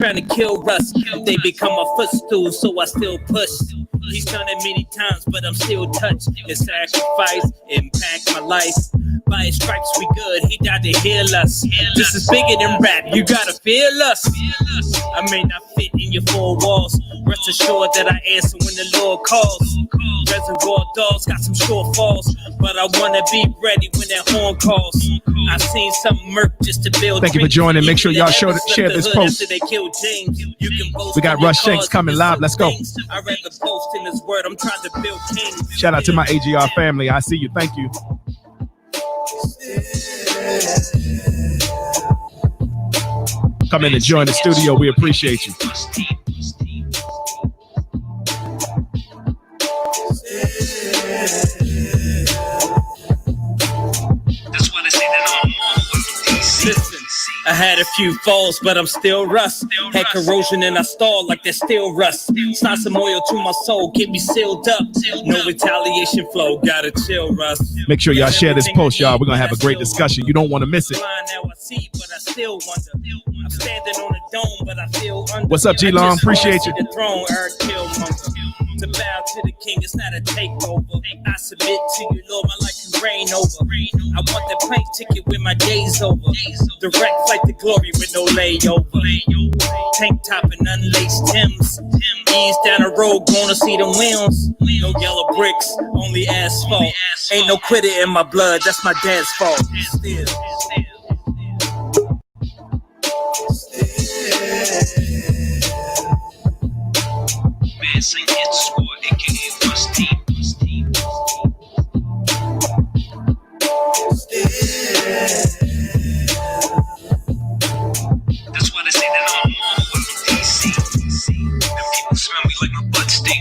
trying to kill Russ. They become a footstool, so I still push. He's done it many times, but I'm still touched. His sacrifice impact my life. By his stripes we good, he died to heal us. This is bigger than rap, you gotta feel us. I may not fit in your four walls. Rest assured that I answer when the Lord calls. Reservoir dogs got some shortfalls, but I wanna be ready when that horn calls. I've seen some murk just to build. Thank you for joining. Make sure y'all share this post. We got Russ Shanks coming live. Let's go. I read the post in his word. I'm trying to build kings. Shout out to my AGR family. I see you. Thank you. Come in and join the studio. We appreciate you. Listen, I had a few falls, but I'm still Russ. Had corrosion and I stalled like there's still rust. Start some oil to my soul, get me sealed up. No retaliation flow, gotta chill, Russ. Make sure y'all share this post, y'all. We're gonna have a great discussion. You don't want to miss it. I'm standing on a dome, but I feel under. What's up, G-Long? Appreciate you. To bow to the king, it's not a takeover. I submit to you, Lord, my life can reign over. I want the plane ticket with my days over. Direct flight to glory with no layover. Tank top and unlaced Timbs. Ease down the road, gonna see them wheels. No yellow bricks, only asphalt. Ain't no quitter in my blood, that's my dad's fault. Still. Man, sing it, score, aka Russ team. That's why they say that I'm a mother from DC. And people smell me like my butt stink.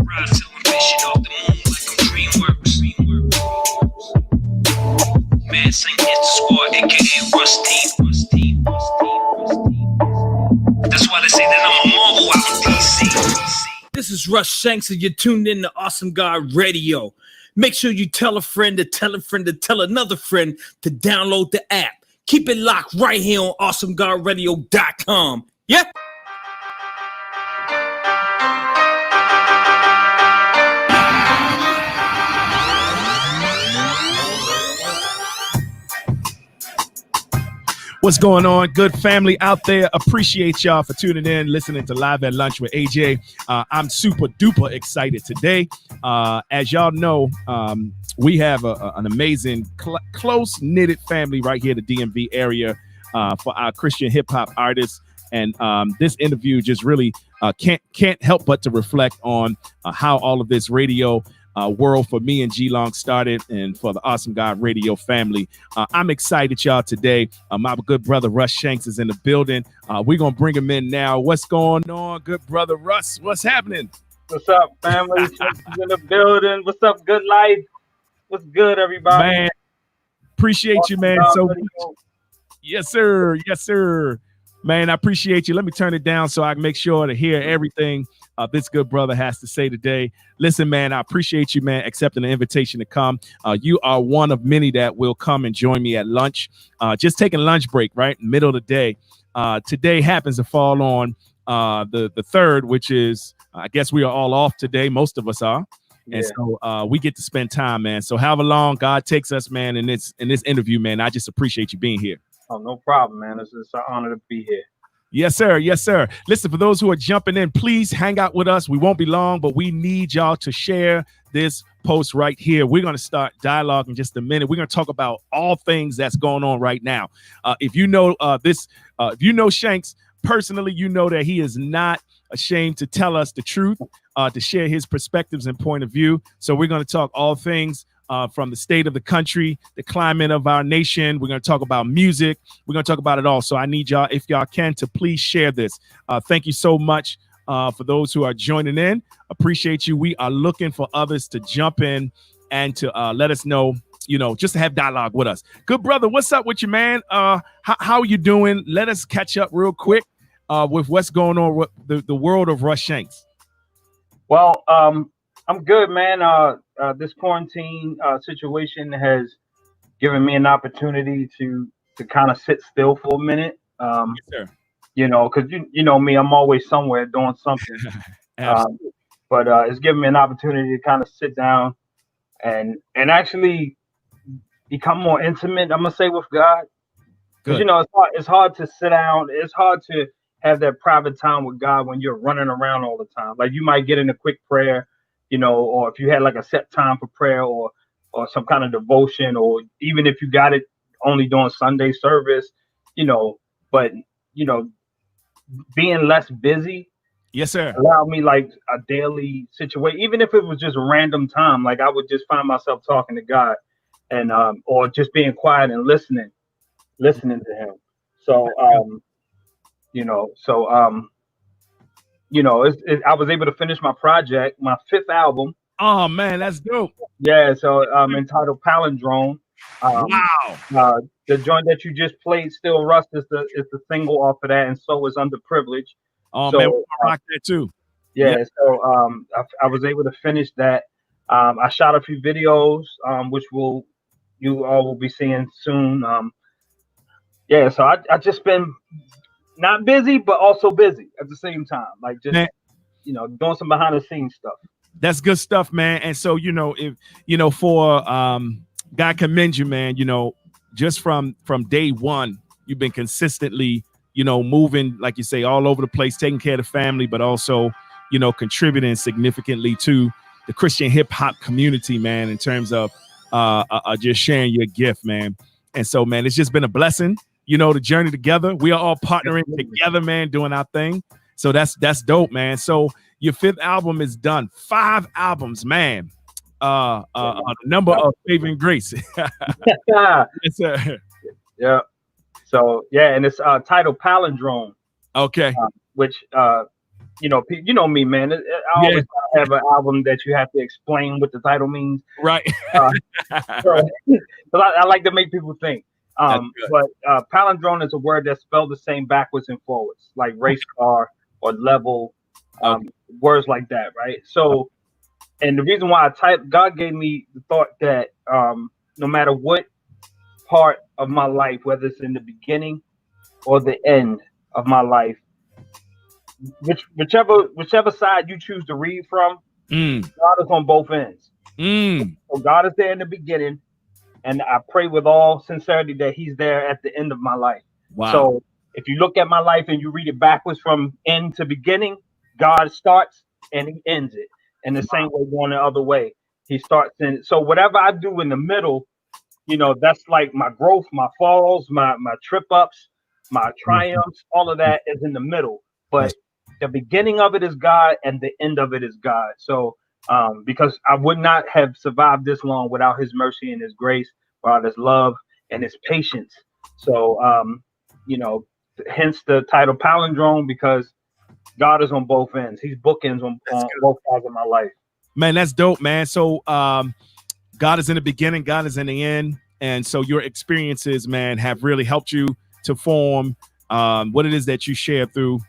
Ride till I'm fishing off the moon like I'm DreamWorks. Man, sing it, score, aka Russ team. That's why they say that I'm a marvel out in DC. This is Russ Shanks, and you're tuned in to Awesome God Radio. Make sure you tell a friend to tell a friend to tell another friend to download the app. Keep it locked right here on awesomegodradio.com. Yeah. What's going on, good family out there? Appreciate y'all for tuning in, listening to Live at Lunch with AJ. I'm super duper excited today. As y'all know, we have an amazing, close-knitted family right here in the DMV area for our Christian hip-hop artists. And this interview just really can't help but to reflect on how all of this radio world for me and G-Long started, and for the Awesome God Radio family. I'm excited, y'all, today. My good brother Russ Shanks is in the building. We're going to bring him in now. What's going on, good brother Russ? What's happening? What's up, family? Shanks is in the building. What's up, good life? What's good, everybody? Man, appreciate you, man. So much. Yes, sir. Yes, sir. Man, I appreciate you. Let me turn it down so I can make sure to hear everything this good brother has to say today. Listen, man, I appreciate you, man, accepting the invitation to come. You are one of many that will come and join me at lunch. Just taking lunch break, right? Middle of the day. Today happens to fall on the 3rd, which is, I guess we are all off today. Most of us are. Yeah. And so we get to spend time, man. So however long God takes us, man, in this interview, man, I just appreciate you being here. Oh, no problem, man. It's an honor to be here. Yes, sir. Yes, sir. Listen, for those who are jumping in, please hang out with us. We won't be long, but we need y'all to share this post right here. We're going to start dialogue in just a minute. We're going to talk about all things that's going on right now. If you know if you know Shanks personally, you know that he is not ashamed to tell us the truth, to share his perspectives and point of view. So we're going to talk all things from the state of the country, the climate of our nation. We're going to talk about music. We're going to talk about it all. So I need y'all, if y'all can, to please share this. Thank you so much for those who are joining in. Appreciate you. We are looking for others to jump in and to let us know, just to have dialogue with us. Good brother, what's up with you, man? How are you doing? Let us catch up real quick with what's going on with the world of Russ Shanks. Well, I'm good, man. This quarantine situation has giving me an opportunity to kind of sit still for a minute. Yes, sir. You know, because you know me, I'm always somewhere doing something. Um, Absolutely. but it's given me an opportunity to kind of sit down and actually become more intimate. I'm gonna say with God, because you Good. know it's hard to sit down. It's hard to have that private time with God when you're running around all the time. Like you might get in a quick prayer, you know, or if you had like a set time for prayer or some kind of devotion, or even if you got it only during Sunday service, you know. But you know, being less busy Yes, sir. allowed me like a daily situation, even if it was just a random time. Like I would just find myself talking to God and or just being quiet and listening to Him. So you know, so you know, I was able to finish my project, my fifth album. Oh man, that's dope. Yeah, so entitled Palindrome. Um, Wow. uh, the joint that you just played, Still Rust, is the single off of that, and so is Underprivileged. Oh man, we're So gonna rock that too. Yep. yeah, so I was able to finish that. I shot a few videos, which you all will be seeing soon. Yeah, so I just been not busy, but also busy at the same time, like just Man, you know doing some behind the scenes stuff. that's good stuff, man. And so, if for God commend you, man, just from day one, you've been consistently, moving, like you say, all over the place, taking care of the family, but also, contributing significantly to the Christian hip hop community, man, in terms of just sharing your gift, man. And so, man, it's just been a blessing, the journey together. We are all partnering together, man, doing our thing. So that's dope, man. So your fifth album is done. 5 albums, man. The number of saving grace. Yeah, Yes, sir. yeah. So yeah, and it's titled Palindrome, Okay. which you know me, man. I Yeah. always have an album that you have to explain what the title means. Right. Uh, Right. so, but I like to make people think. That's good. But palindrome is a word that's spelled the same backwards and forwards, like race car or level, Okay. words like that, right? So, and the reason why I typed, God gave me the thought that no matter what part of my life, whether it's in the beginning or the end of my life, whichever side you choose to read from, Mm, God is on both ends. mm. So God is there in the beginning, and I pray with all sincerity that He's there at the end of my life. Wow. So if you look at my life and you read it backwards from end to beginning, God starts and He ends it. And the same way going the other way, He starts in. So whatever I do in the middle, you know, that's like my growth, my falls, my trip ups, my Mhm. triumphs, all of that is in the middle. That's But the beginning of it is God and the end of it is God. So because I would not have survived this long without His mercy and His grace, without His love and His patience. So you know, hence the title Palindrome, because God is on both ends. He's bookends on good. both sides of my life. Man, that's dope, man. So God is in the beginning, God is in the end. And so your experiences, man, have really helped you to form what it is that you share through,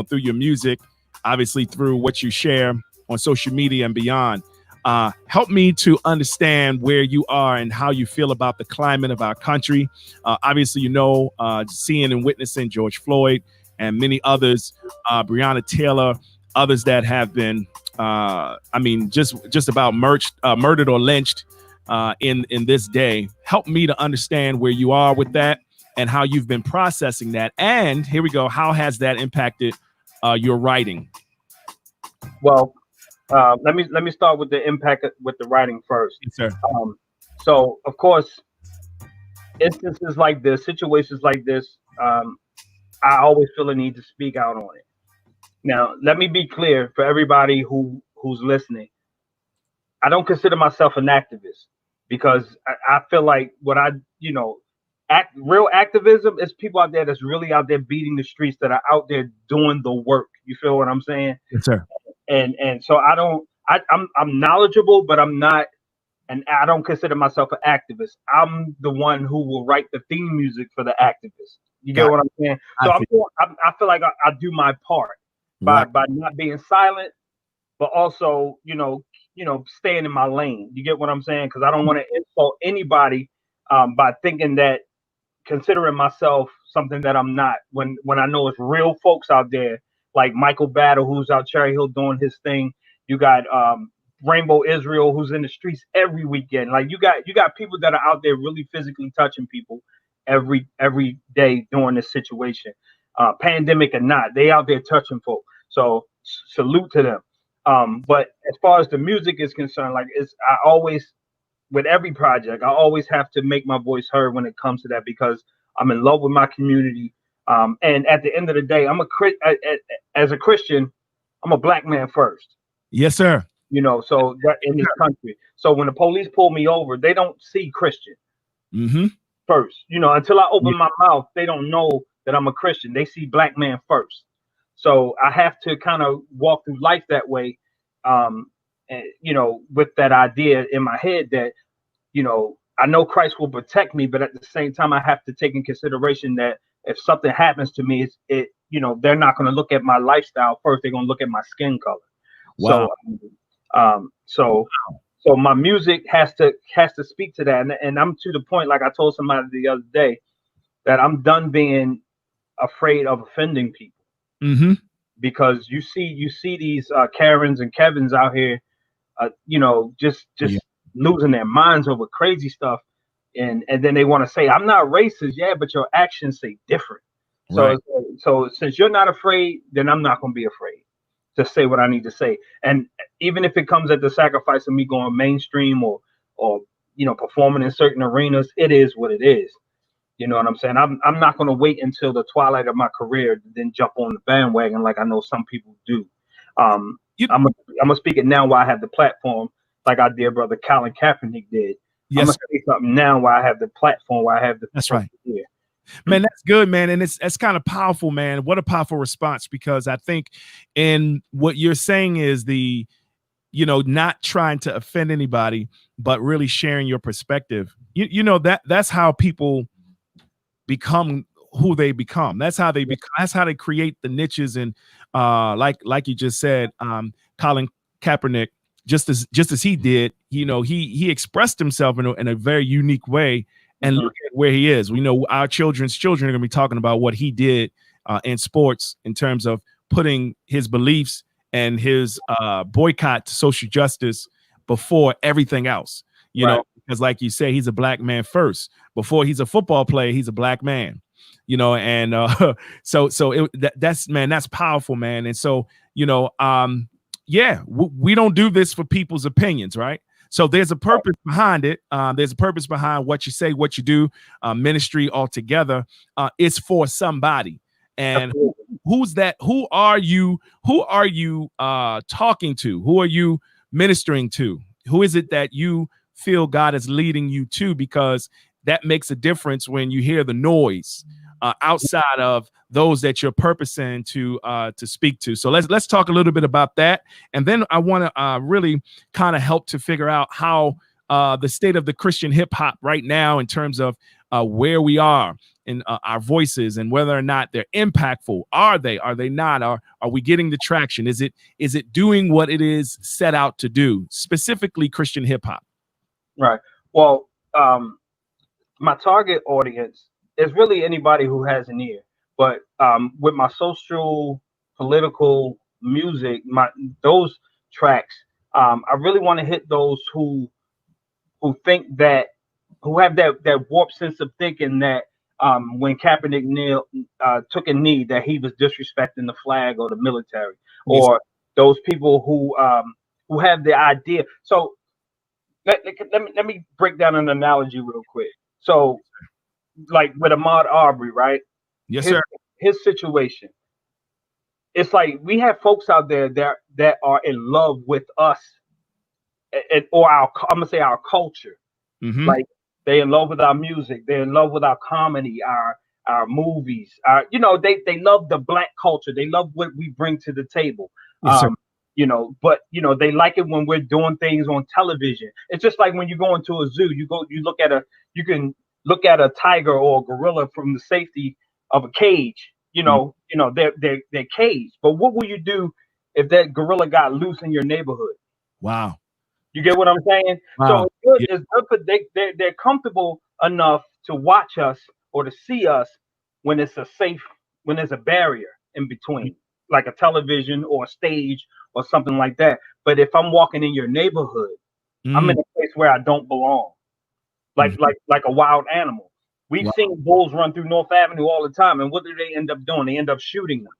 through your music, obviously through what you share on social media and beyond. Help me to understand where you are and how you feel about the climate of our country. Obviously, seeing and witnessing George Floyd and many others, Breonna Taylor, others that have been, just about murdered or lynched in this day. Help me to understand where you are with that and how you've been processing that. And here we go. How has that impacted your writing? Well, let me start with the impact with the writing first. Yes, sir. So of course, instances like this, situations like this, I always feel a need to speak out on it. Now, let me be clear for everybody who's listening. I don't consider myself an activist because I feel like what I, you know, real activism is people out there that's really out there beating the streets, that are out there doing the work. You feel what I'm saying? Yes, sir. And so I don't. I'm knowledgeable, but I'm not, and I don't consider myself an activist. I'm the one who will write the theme music for the activist. You get Got what I'm saying? I So see. I feel like I do my part Right. by not being silent, but also staying in my lane. You get what I'm saying? Because I don't want to insult anybody by thinking that, considering myself something that I'm not, when I know it's real folks out there like Michael Battle, who's out Cherry Hill doing his thing. You got Rainbow Israel, who's in the streets every weekend. Like you got people that are out there really physically touching people every day during this situation, pandemic or not, they out there touching folk. So salute to them. But as far as the music is concerned, like I always, with every project, I always have to make my voice heard when it comes to that, because I'm in love with my community. And at the end of the day, as a Christian, I'm a black man first. Yes, sir. You know, so that in this country. So when the police pull me over, they don't see Christian first. You know, until I open my mouth, they don't know that I'm a Christian. They see black man first. So I have to kind of walk through life that way. And, you know, with that idea in my head that, you know, I know Christ will protect me, but at the same time, I have to take in consideration that if something happens to me, you know, they're not going to look at my lifestyle first. They're going to look at my skin color. Wow. So my music has to speak to that. And I'm to the point, like I told somebody the other day, that I'm done being afraid of offending people. Because you see these Karens and Kevins out here, you know, just losing their minds over crazy stuff, and then they want to say, I'm not racist, but your actions say different. So since you're not afraid, then I'm not going to be afraid to say what I need to say. And even if it comes at the sacrifice of me going mainstream or you know, performing in certain arenas, it is what it is. You know what I'm saying? I'm not going to wait until the twilight of my career to then jump on the bandwagon like I know some people do. I'm gonna speak it now while I have the platform, like our dear brother Colin Kaepernick did. I'm gonna say something now while I have the platform, while I have the. That's right. Here. Man, that's good, man. And that's kind of powerful, man. What a powerful response, because I think in what you're saying is you know, not trying to offend anybody, but really sharing your perspective. You know, that's how people become who they become. That's how they become. That's how they create the niches. And like you just said, Colin Kaepernick, just as he did, you know, he expressed himself in a very unique way. And look at where he is. We know our children's children are going to be talking about what he did in sports in terms of putting his beliefs and his boycott to social justice before everything else. You know, because like you say, he's a black man first. Before he's a football player, he's a black man. You know, and that's powerful, man. And so, you know, we don't do this for people's opinions, right? So there's a purpose behind it. There's a purpose behind what you say, what you do, ministry altogether. It's for somebody. And who's that? Who are you? Who are you talking to? Who are you ministering to? Who is it that you feel God is leading you to? Because that makes a difference when you hear the noise outside of those that you're purposing to speak to. So let's talk a little bit about that, and then I want to really kind of help to figure out how the state of the Christian hip hop right now, in terms of where we are in our voices and whether or not they're impactful. Are they not? Are we getting the traction? Is it doing what it is set out to do, specifically Christian hip hop? Right. Well, my target audience is really anybody who has an ear. But with my social, political music, those tracks, I really want to hit those who think that, who have that warped sense of thinking that when Kaepernick took a knee, that he was disrespecting the flag or the military, or those people who have the idea. So let me break down an analogy real quick. So, like with Ahmaud Arbery, right? Yes, sir. His situation. It's like we have folks out there that are in love with us, or I'm gonna say our culture. Like they're in love with our music, they're in love with our comedy, our movies. You know, they love the black culture. They love what we bring to the table. Yes, you know, but you know, they like it when we're doing things on television. It's just like when you go into a zoo, you can look at a tiger or a gorilla from the safety of a cage. You know, they're caged. But what will you do if that gorilla got loose in your neighborhood? Wow. You get what I'm saying? Wow. So it's good for they're comfortable enough to watch us or to see us when it's a safe, when there's a barrier in between, like a television or a stage or something like that. But if I'm walking in your neighborhood, I'm Mm, in a place where I don't belong, like mhm. like a wild animal. We've Wow. seen bulls run through North Avenue all the time, and what do they end up doing? They end up shooting them.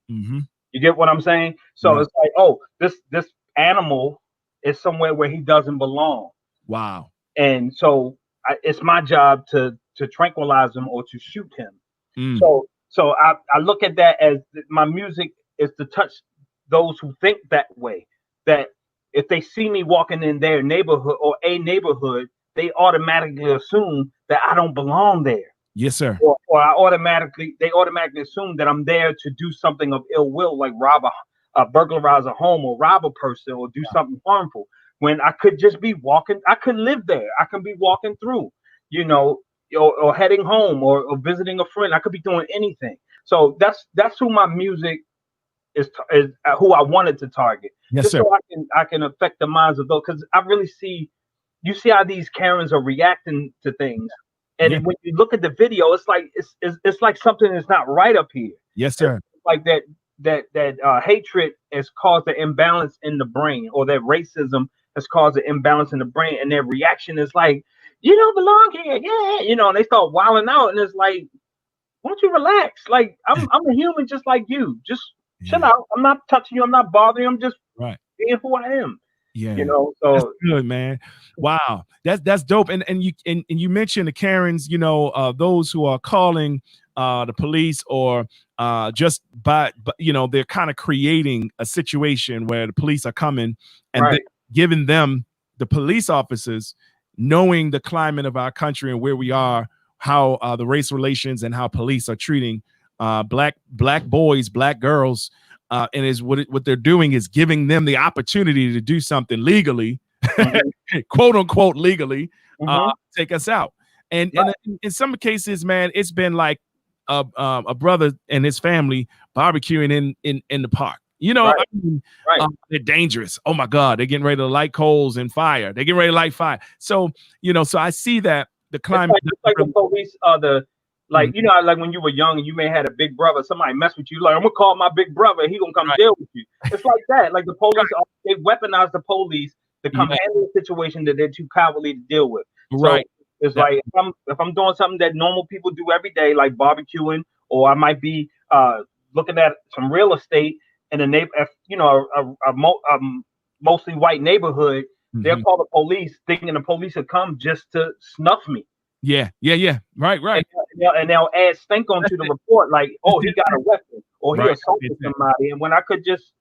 Hmm. You get what I'm saying? So Right. it's like, oh, this animal is somewhere where he doesn't belong, Wow. and so it's my job to tranquilize him or to shoot him. Mm. So I look at that as my music is to touch those who think that way. That if they see me walking in their neighborhood or a neighborhood, they automatically assume that I don't belong there. Yes, sir. Or they automatically assume that I'm there to do something of ill will, like burglarize a home or rob a person or do something harmful. When I could just be walking, I could live there. I can be walking through, you know, or heading home or visiting a friend. I could be doing anything. So that's who my music is who I wanted to target, Yes, just sir. so I can affect the minds of those. Because I really see you see how these Karens are reacting to things, Yeah. and when you look at the video, it's like it's like something is not right up here. Yes, It's sir. like that hatred has caused an imbalance in the brain, or that racism has caused an imbalance in the brain, and their reaction is like, "You don't belong here, yeah," and they start wilding out, and it's like, "Why don't you relax? Like I'm a human just like you. Just chill Yeah. out. I'm not touching you. I'm not bothering you. I'm just Right. being who I am." Yeah. That's So good, man. Wow. That's dope. And you mentioned the Karens, those who are calling the police or just but they're kind of creating a situation where the police are coming and then right, giving them the police officers knowing the climate of our country and where we are, how the race relations and how police are treating black boys, black girls, and is what they're doing is giving them the opportunity to do something legally, hmm quote unquote legally, hmm take us out. And right, in some cases, man, it's been like a brother and his family barbecuing in the park. I right, mean, right. they're dangerous. Oh my God, they're getting ready to light coals and fire. They're getting ready to light fire. So so I see that the climate. It's like the police the like Mhm. like when you were young and you may had a big brother, somebody mess with you, like I'm gonna call my big brother, he gonna come Right, deal with you. It's like that. Like the police they weaponize the police to come yeah, handle a situation that they're too cowardly to deal with. So right. it's That, like if I'm doing something that normal people do every day, like barbecuing, or I might be looking at some real estate in a neighbor, mostly white neighborhood, they'll mhm. call the police, thinking the police will come just to snuff me, Yeah, yeah, yeah. Right, and right. they'll add stink onto That's the it. report, like, That's oh, the he got a effect. weapon, or he Right. That's the assaulted effect. somebody, and when I could just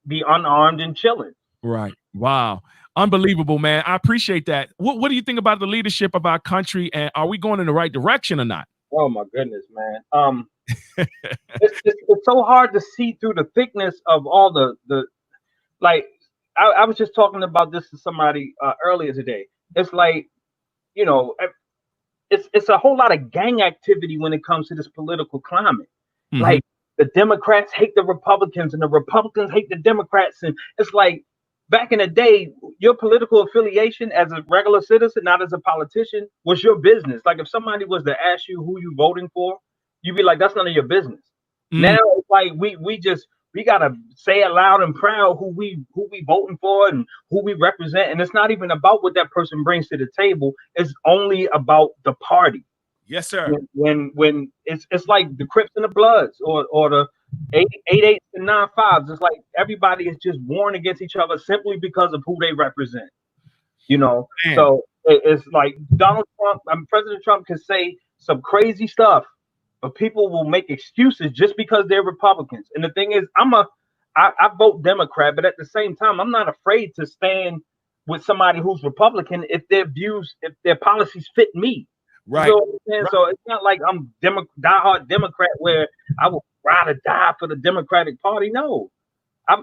be unarmed and chilling. Right. Wow. Unbelievable, man. I appreciate that. What do you think about the leadership of our country, and are we going in the right direction or not? Oh my goodness, man. It's so hard to see through the thickness of all the like. I was just talking about this to somebody earlier today. It's like, you know, it's a whole lot of gang activity when it comes to this political climate. Hmm. Like the Democrats hate the Republicans and the Republicans hate the Democrats, and it's like back in the day, your political affiliation as a regular citizen, not as a politician, was your business. Like if somebody was to ask you who you voting for, you'd be like, that's none of your business. Mm, Now it's like we gotta say it loud and proud who we voting for and who we represent, and it's not even about what that person brings to the table. It's only about the party. yes, sir. When it's like the Crips and the Bloods, or the eights and 9-5s. It's like everybody is just warring against each other simply because of who they represent. Man. So it's like Donald Trump, President Trump can say some crazy stuff, but people will make excuses just because they're Republicans. And the thing is, I vote Democrat, but at the same time, I'm not afraid to stand with somebody who's Republican if their policies fit me. You Right. know what I'm saying? Right. So it's not like I'm diehard Democrat where I would rather die for the Democratic Party. No,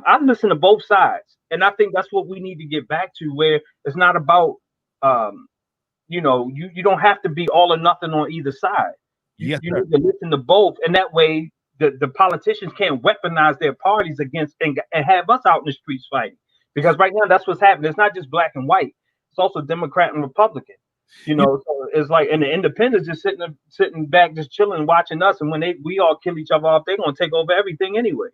I listen to both sides, and I think that's what we need to get back to, where it's not about um, you don't have to be all or nothing on either side. You Yes, you sir. need to listen to both, and that way the politicians can't weaponize their parties against and have us out in the streets fighting. Because right now that's what's happening. It's not just black and white; it's also Democrat and Republican. You know, so it's like, and the independents just sitting back, just chilling, watching us. And when we all kill each other off, they're gonna take over everything anyway.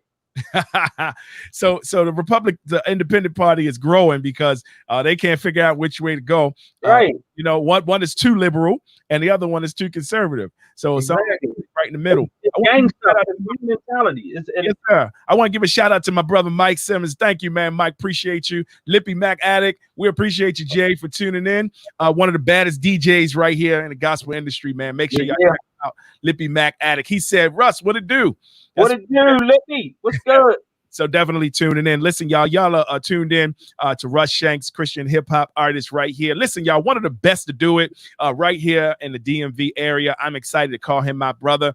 So the Independent Party is growing because they can't figure out which way to go. Right. You know, one is too liberal and the other one is too conservative. So Exactly. right in the middle. Gang stuff, mentality. Yes, sir. I want to give a shout out to my brother Mike Simmons. Thank you, man. Mike, appreciate you. Lippy Mac Addict, we appreciate you, Jay, for tuning in. One of the baddest DJs right here in the gospel industry, man. Make sure y'all check out Lippy Mac Addict. He said, Russ, what it do? What it do, Lippy? What's good? So definitely tuning in. Listen, y'all are tuned in to Russ Shanks, Christian hip hop artist right here. Listen, y'all, one of the best to do it right here in the DMV area. I'm excited to call him my brother.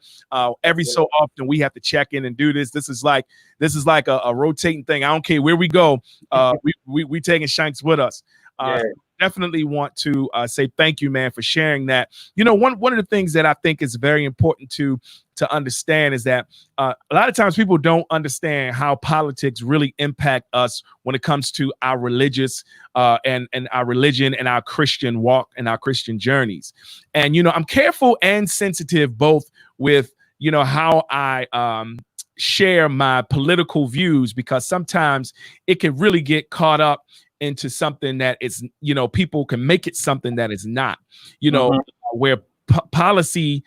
Every so often we have to check in and do this. This is like a rotating thing. I don't care where we go. We taking Shanks with us. Definitely want to say thank you, man, for sharing that. You know, one of the things that I think is very important to understand is that a lot of times people don't understand how politics really impact us when it comes to our religious and our religion and our Christian walk and our Christian journeys. And, you know, I'm careful and sensitive both with, you know, how I share my political views, because sometimes it can really get caught up into something that is, you know, people can make it something that is not, you know, where policy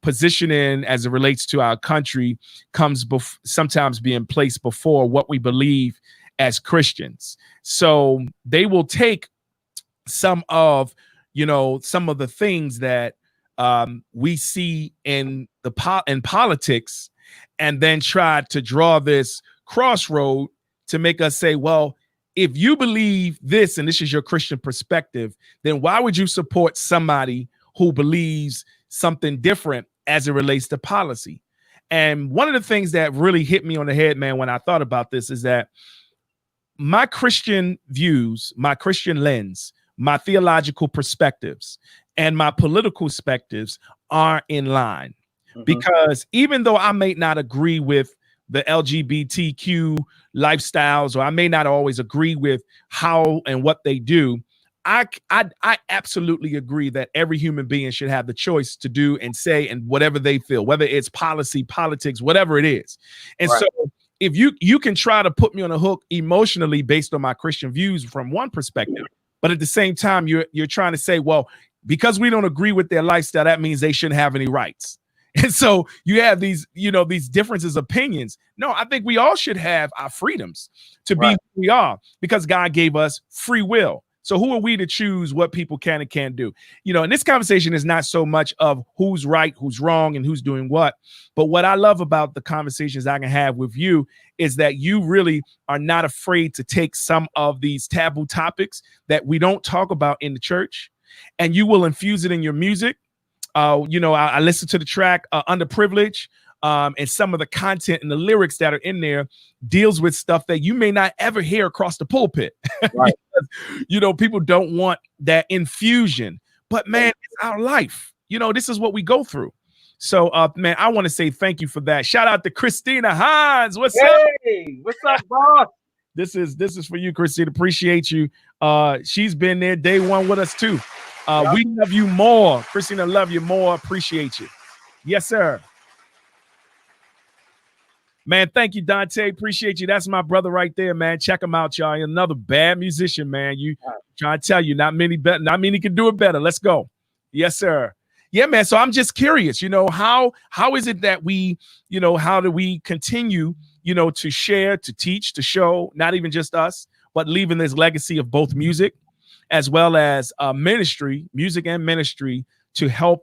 positioning as it relates to our country comes sometimes being placed before what we believe as Christians. So they will take some of the things that we see in politics and then try to draw this crossroad to make us say, well, if you believe this and this is your Christian perspective, then why would you support somebody who believes something different as it relates to policy? And one of the things that really hit me on the head, man, when I thought about this is that my Christian views, my Christian lens, my theological perspectives, and my political perspectives are in line. Because even though I may not agree with the LGBTQ lifestyles, or I may not always agree with how and what they do, I absolutely agree that every human being should have the choice to do and say and whatever they feel, whether it's policy, politics, whatever it is. And so if you can try to put me on a hook emotionally based on my Christian views from one perspective, but at the same time, you're trying to say, well, because we don't agree with their lifestyle, that means they shouldn't have any rights. And so you have these differences of opinions. No, I think we all should have our freedoms to be who we are, because God gave us free will. So who are we to choose what people can and can't do? You know, and this conversation is not so much of who's right, who's wrong, and who's doing what. But what I love about the conversations I can have with you is that you really are not afraid to take some of these taboo topics that we don't talk about in the church, and you will infuse it in your music. I listened to the track Underprivileged, and some of the content and the lyrics that are in there deals with stuff that you may not ever hear across the pulpit. Right. Because, people don't want that infusion, but man, it's our life. This is what we go through. So, man, I want to say thank you for that. Shout out to Christina Hines. What's up? Hey, what's up, boss? This is for you, Christina. Appreciate you. She's been there day one with us too. We love you more. Christina, love you more. Appreciate you. Yes, sir. Man, thank you, Dante. Appreciate you. That's my brother right there, man. Check him out, y'all. Another bad musician, man. You trying to tell you, not many can do it better. Let's go. Yes, sir. Yeah, man. So I'm just curious, how is it that we, how do we continue, to share, to teach, to show, not even just us, but leaving this legacy of both music as well as ministry, music and ministry, to help,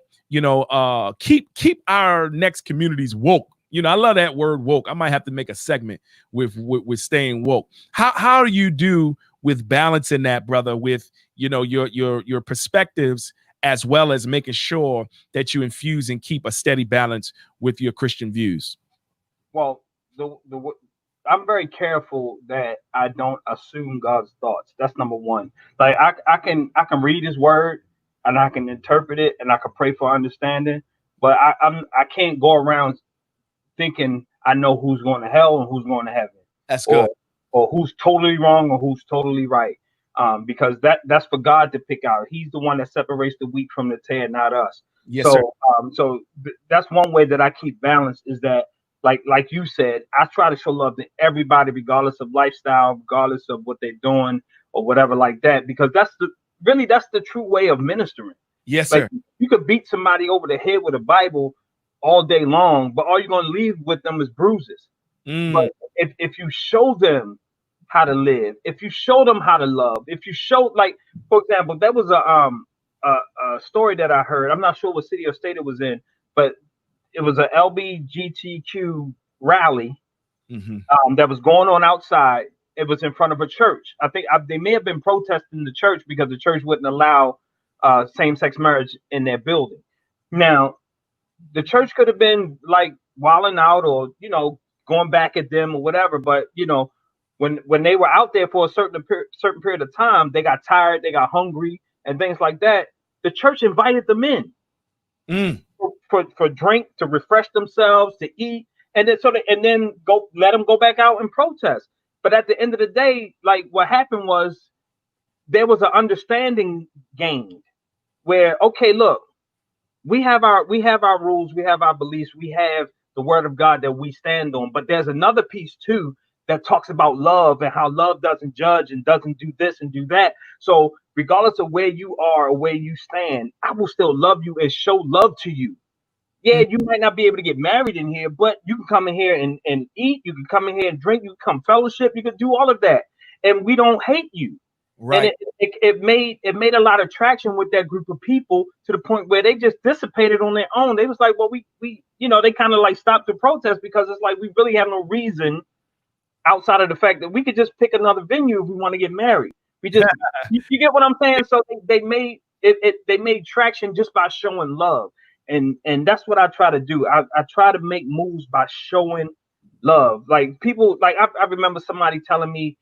keep our next communities woke. I love that word woke. I might have to make a segment with staying woke. How do you do with balancing that, brother, with, your perspectives, as well as making sure that you infuse and keep a steady balance with your Christian views? Well, I'm very careful that I don't assume God's thoughts. That's number one. Like I can read His word and I can interpret it and I can pray for understanding, but I can't go around thinking I know who's going to hell and who's going to heaven. That's good. Or who's totally wrong or who's totally right. because that's for God to pick out. He's the one that separates the wheat from the tare, not us. Yes, sir. That's one way that I keep balance is that, like you said, I try to show love to everybody, regardless of lifestyle, regardless of what they're doing or whatever like that, because that's the true way of ministering. Yes, Like sir. you could beat somebody over the head with a Bible all day long, but all you're gonna leave with them is bruises. But Mm. if you show them how to live, if you show them how to love, if you show, like, for example, there was a story that I heard. I'm not sure what city or state it was in, but it was a LBGTQ rally Mm-hmm. that was going on outside. It was in front of a church. I think they may have been protesting the church because the church wouldn't allow same-sex marriage in their building. Now, the church could have been like wilding out or going back at them or whatever, but when they were out there for a certain period of time, they got tired, they got hungry, and things like that. The church invited them in Mm. for drink, to refresh themselves, to eat, and then go let them go back out and protest. But at the end of the day, like, what happened was there was an understanding gained where, okay, look, we have our rules, we have our beliefs, we have the word of God that we stand on. But there's another piece too that talks about love and how love doesn't judge and doesn't do this and do that. So regardless of where you are or where you stand, I will still love you and show love to you. Yeah, Mm. you might not be able to get married in here, but you can come in here and eat, you can come in here and drink, you can come fellowship, you can do all of that. And we don't hate you. And Right. it made a lot of traction with that group of people, to the point where they just dissipated on their own. They was like, well, we they kind of like stopped the protest, because it's like we really have no reason outside of the fact that we could just pick another venue if we want to get married. We just you get what I'm saying? So they made they made traction just by showing love. And that's what I try to do. I try to make moves by showing love. Like, people, like, I remember somebody telling me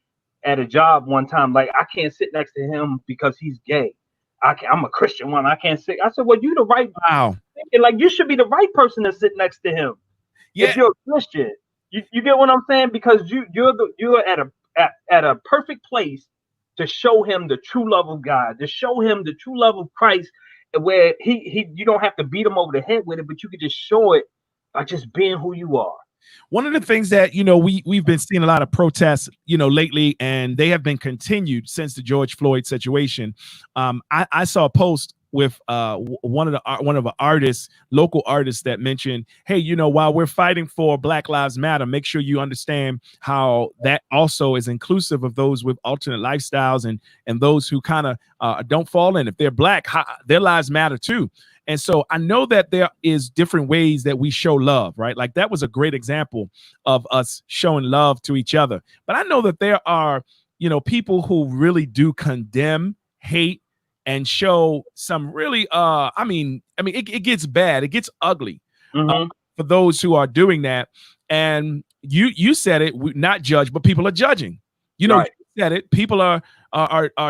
at a job one time, like, I can't sit next to him because he's gay. I'm a Christian one. I can't sit. I said, well, you the right, Wow. like, you should be the right person to sit next to him Yeah. if you're a Christian. You get what I'm saying? Because you're at a perfect place to show him the true love of God, to show him the true love of Christ, where he you don't have to beat him over the head with it, but you can just show it by just being who you are. One of the things that we've been seeing a lot of protests lately, and they have been continued since the George Floyd situation. I saw a post with one of the artists, local artists, that mentioned, hey, while we're fighting for Black Lives Matter, make sure you understand how that also is inclusive of those with alternate lifestyles and those who kind of don't fall in. If they're Black, their lives matter too. And so I know that there is different ways that we show love, right? Like, that was a great example of us showing love to each other. But I know that there are, people who really do condemn, hate, and show some really, it gets bad. It gets ugly Mm-hmm. for those who are doing that. And you said it, not judge, but people are judging. Right. You said it. People are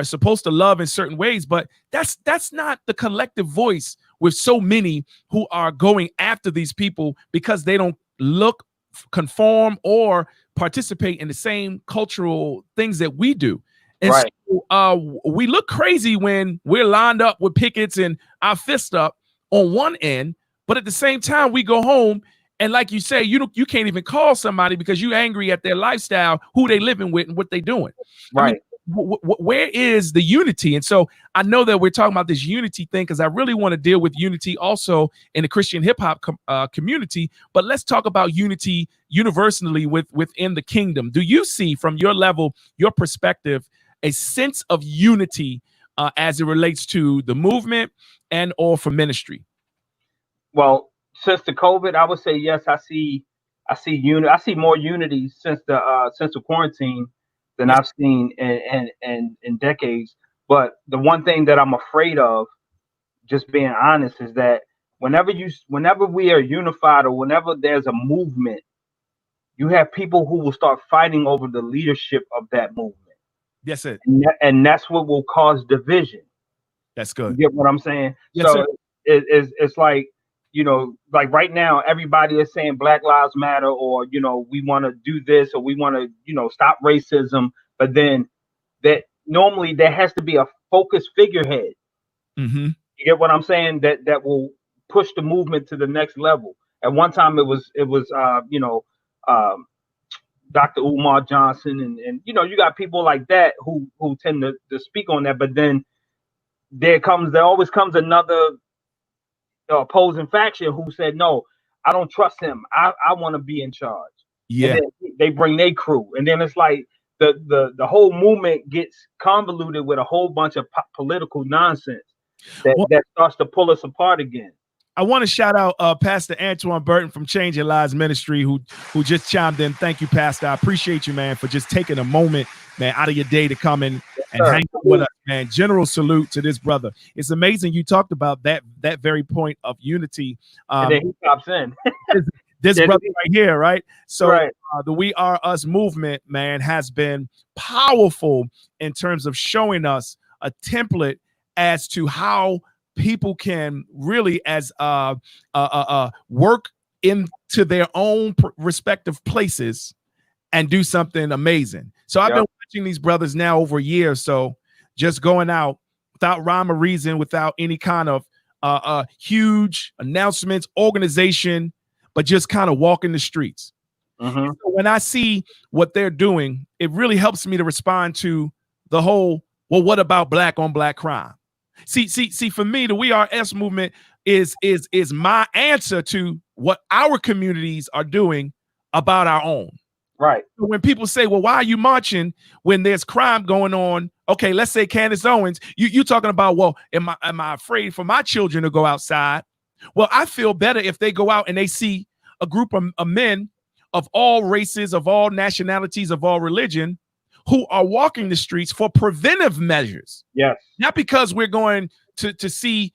supposed to love in certain ways, but that's not the collective voice with so many who are going after these people because they don't look, conform, or participate in the same cultural things that we do. And Right. so we look crazy when we're lined up with pickets and our fist up on one end, but at the same time we go home and, like you say, you can't even call somebody because you're angry at their lifestyle, who they living with, and what they doing. Right. I mean, where is the unity? And so I know that we're talking about this unity thing because I really want to deal with unity also in the Christian hip hop community. But let's talk about unity universally within the kingdom. Do you see, from your level, your perspective, a sense of unity as it relates to the movement and or for ministry? Well, since the COVID, I would say yes. I see more unity since the quarantine than Yes. I've seen in decades. But the one thing that I'm afraid of, just being honest, is that whenever we are unified, or whenever there's a movement, you have people who will start fighting over the leadership of that movement, Yes, sir. and that's what will cause division. That's You good. get what I'm saying? Yes, sir. So it's like, like right now, everybody is saying Black Lives Matter, or we want to do this, or we want to stop racism. But then that normally there has to be a focused figurehead. Mm-hmm. You get what I'm saying? That will push the movement to the next level. At one time, it was um, Dr. Umar Johnson, and you got people like that who tend to speak on that. But then there always comes another opposing faction who said, no, I don't trust him. I want to be in charge. And Yeah. then they bring their crew, and then it's like the whole movement gets convoluted with a whole bunch of political nonsense Well, that starts to pull us apart again. I want to shout out Pastor Antoine Burton from Changing Lives Ministry who just chimed in. Thank you, Pastor. I appreciate you, man, for just taking a moment, man, out of your day to come in and hang out with us, man. General salute to this brother. It's amazing you talked about that very point of unity. And then he pops in. This brother right here, right? So Right. The We Are Us movement, man, has been powerful in terms of showing us a template as to how people can really work into their own respective places and do something amazing. So I've been watching these brothers now over a year or so, just going out without rhyme or reason, without any kind of huge announcements, organization, but just kind of walking the streets. Mm-hmm. So when I see what they're doing, it really helps me to respond to the whole, well, what about black on black crime? See, for me, the We Are Us movement is my answer to what our communities are doing about our own. Right. So when people say, well, why are you marching when there's crime going on? Okay, let's say Candace Owens, you talking about, well, am I afraid for my children to go outside? Well, I feel better if they go out and they see a group of men of all races, of all nationalities, of all religion, who are walking the streets for preventive measures. Yes. Not because we're going to see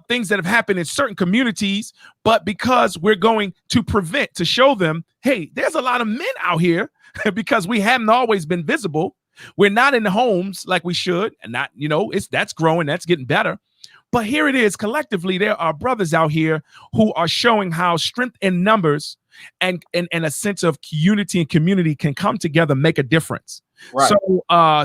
things that have happened in certain communities, but because we're going to prevent, to show them, hey, there's a lot of men out here because we haven't always been visible. We're not in the homes like we should, and not, that's growing, that's getting better. But here it is, collectively, there are brothers out here who are showing how strength in numbers and a sense of unity and community can come together, make a difference. Right.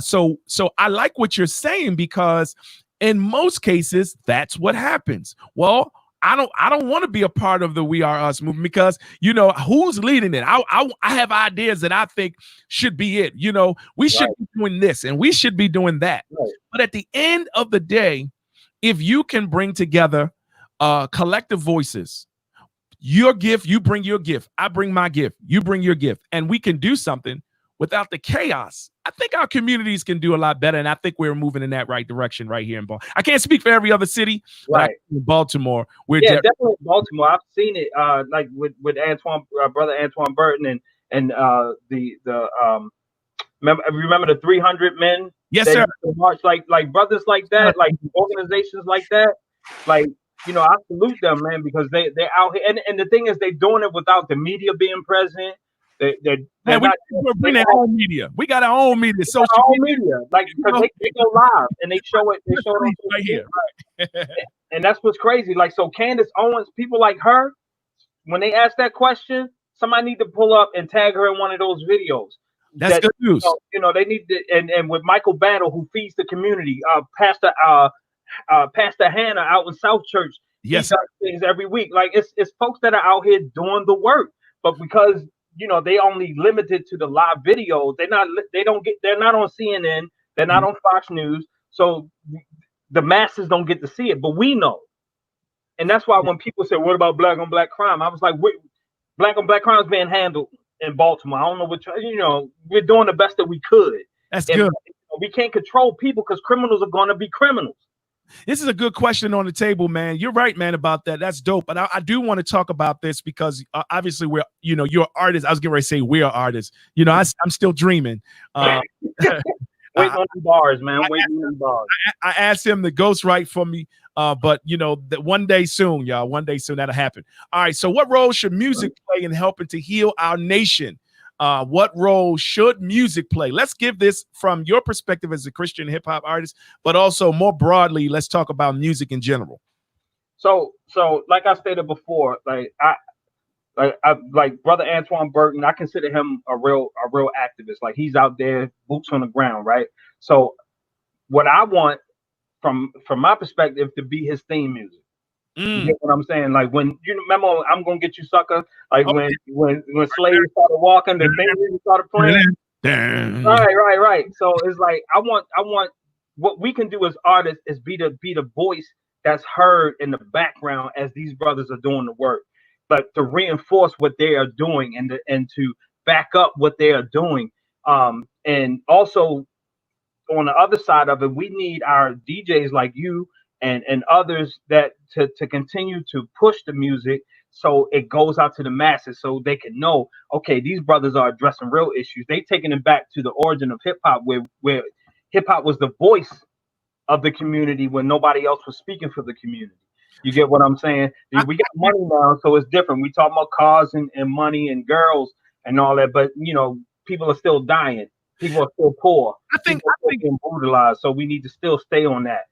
So I like what you're saying, because in most cases, that's what happens. Well, I don't want to be a part of the We Are Us movement because, who's leading it? I have ideas that I think should be it. We should be doing this and we should be doing that. Right. But at the end of the day, if you can bring together collective voices, your gift, you bring your gift, I bring my gift, you bring your gift, and we can do something without the chaos, I think our communities can do a lot better. And I think we're moving in that right direction right here in Baltimore. I can't speak for every other city, but in Baltimore, definitely in Baltimore. I've seen it like with Antoine, brother Antoine Burton, and remember the 300 men? Yes, sir. March, like brothers like that, like organizations like that, like, I salute them, man, because they're out here, and the thing is, they're doing it without the media being present. We're bringing our own media. We got our own media, social media, like, because they go live and they show it. They show it right here, right. And that's what's crazy. Like, so Candace Owens, people like her, when they ask that question, somebody need to pull up and tag her in one of those videos. That's good news. They need to, and with Michael Battle, who feeds the community, Pastor Hannah out in South Church, yes, he does things every week. Like, it's folks that are out here doing the work, but because they only limited to the live videos, they're not on CNN, they're not on Fox News, so the masses don't get to see it, but we know. And that's why when people say, what about black on black crime? I was like, black on black crime is being handled in Baltimore. I don't know what, we're doing the best that we could. That's good. We can't control people because criminals are going to be criminals. This is a good question on the table, man. You're right, man, about that. That's dope. But I do want to talk about this because obviously we're, you're artists. I was getting ready to say we are artists. I'm still dreaming. Waiting on the bars, man. Waiting on the bars. I asked him to ghostwrite for me, but that one day soon, y'all. One day soon that'll happen. All right. So, what role should music play in helping to heal our nation? What role should music play? Let's give this from your perspective as a Christian hip hop artist, but also more broadly, let's talk about music in general. So like I stated before, like brother Antoine Burton, I consider him a real activist. Like, he's out there, boots on the ground, right? So what I want from my perspective to be his theme music. You get what I'm saying? Like when you remember I'm gonna get you sucker, like Oh, when Slade started walking, the theme music started playing. Right. So it's like I want what we can do as artists is be the voice that's heard in the background as these brothers are doing the work, but to reinforce what they are doing and to back up what they are doing. And also on the other side of it, we need our DJs like you and others that to continue to push the music so it goes out to the masses so they can know, okay, these brothers are addressing real issues. They taking it back to the origin of hip hop where hip hop was the voice of the community when nobody else was speaking for the community. You get what I'm saying? We got money now, so it's different. We talk about cars and money and girls and all that, but people are still dying. People are still poor. I think being brutalized. So we need to still stay on that.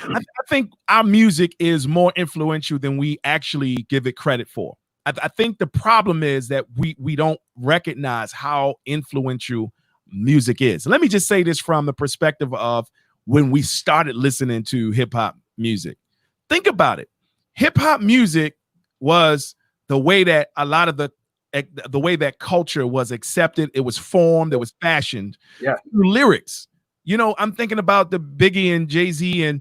I think our music is more influential than we actually give it credit for. I think the problem is that we don't recognize how influential music is. Let me just say this from the perspective of when we started listening to hip hop music. Think about it. Hip hop music was the way that a lot of the way that culture was accepted. It was formed. It was fashioned through lyrics. I'm thinking about the Biggie and Jay-Z and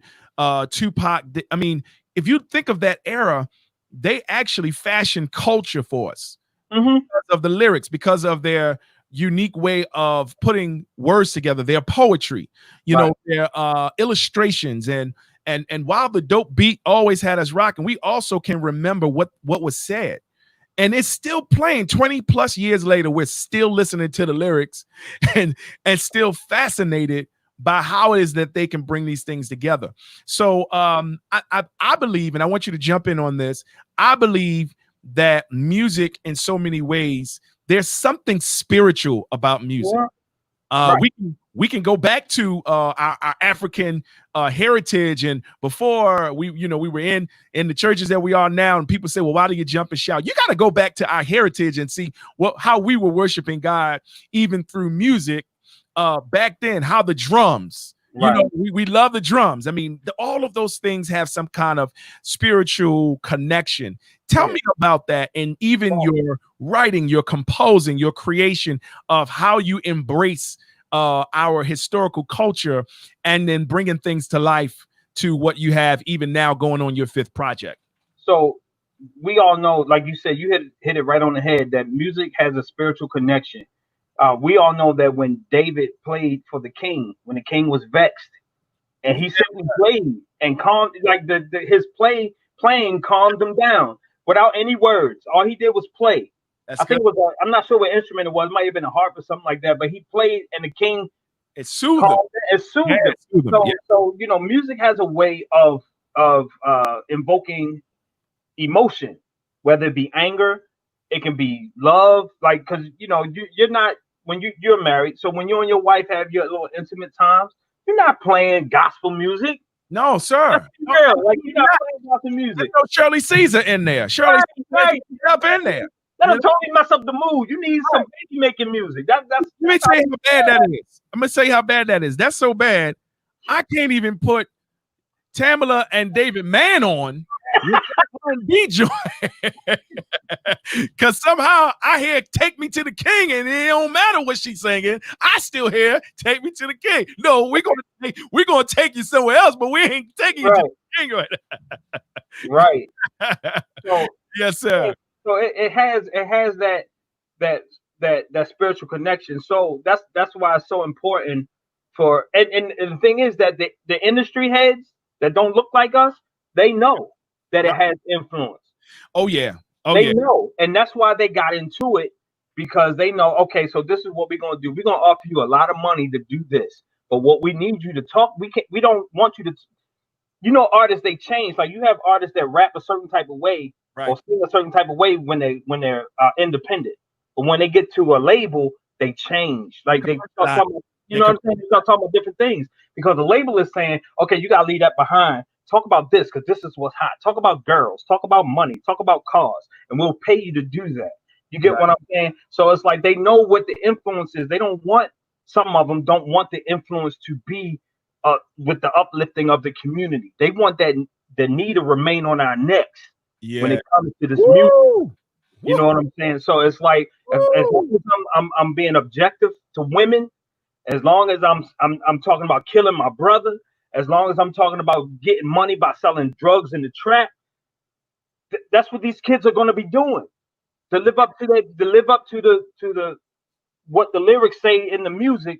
Tupac. I mean, if you think of that era, they actually fashioned culture for us because of the lyrics, because of their unique way of putting words together, their poetry, their illustrations, and while the dope beat always had us rocking, we also can remember what was said. And it's still playing 20 plus years later. We're still listening to the lyrics and still fascinated by how it is that they can bring these things together. So I believe, and I want you to jump in on this, I believe that music in so many ways, there's something spiritual about music. We can go back to our African heritage, and before we were in the churches that we are now, and people say, well, why do you jump and shout? You got to go back to our heritage and see how we were worshiping God even through music back then. How the drums, we love the drums. I mean, all of those things have some kind of spiritual connection. Tell me about that, and even your writing, your composing, your creation of how you embrace our historical culture and then bringing things to life to what you have even now going on your fifth project. So we all know, like you said, you hit it right on the head, that music has a spiritual connection. We all know that when David played for the king, when the king was vexed, and he simply played and calmed, like his playing calmed him down without any words. All he did was play. I think it was I'm not sure what instrument it was. It might have been a harp or something like that. But he played, and the king soothed him. It soothed him. So music has a way of invoking emotion, whether it be anger, it can be love. Like, because you're not, when you're married. So when you and your wife have your little intimate times, you're not playing gospel music. No, sir. Like, you're not playing gospel music. There's no Shirley Caesar in there. Shirley Caesar up in there. That'll totally mess up the mood. You need some baby making music. Let me tell you how bad that is. I'm gonna say how bad that is. That's so bad. I can't even put Tamala and David Mann on R&B joint because somehow I hear "Take Me to the King" and it don't matter what she's singing. I still hear "Take Me to the King." No, we're gonna take you somewhere else, but we ain't taking you to the King right. So, yes, sir. So it has that spiritual connection. So that's why it's so important for and the thing is that the industry heads that don't look like us, they know that it has influence. Oh yeah. They know, and that's why they got into it, because they know, okay, so this is what we're gonna do. We're gonna offer you a lot of money to do this, but what we need you to talk, we don't want you to, artists, they change. Like, you have artists that rap a certain type of way or sing a certain type of way when they're independent, but when they get to a label, they change. Like, they start talking, what I'm saying? They start talking about different things because the label is saying, okay, you gotta leave that behind. Talk about this because this is what's hot. Talk about girls. Talk about money. Talk about cars, and we'll pay you to do that. You get what I'm saying? So it's like they know what the influence is. They don't want, some of them don't want the influence to be with the uplifting of the community. They want that the knee to remain on our necks when Yeah. it comes to this music. Woo! You know what I'm saying? So it's like as long as I'm being objective to women, as long as I'm talking about killing my brother, as long as I'm talking about getting money by selling drugs in the trap, that's what these kids are going to be doing. To live up to that, to live up to the what the lyrics say in the music.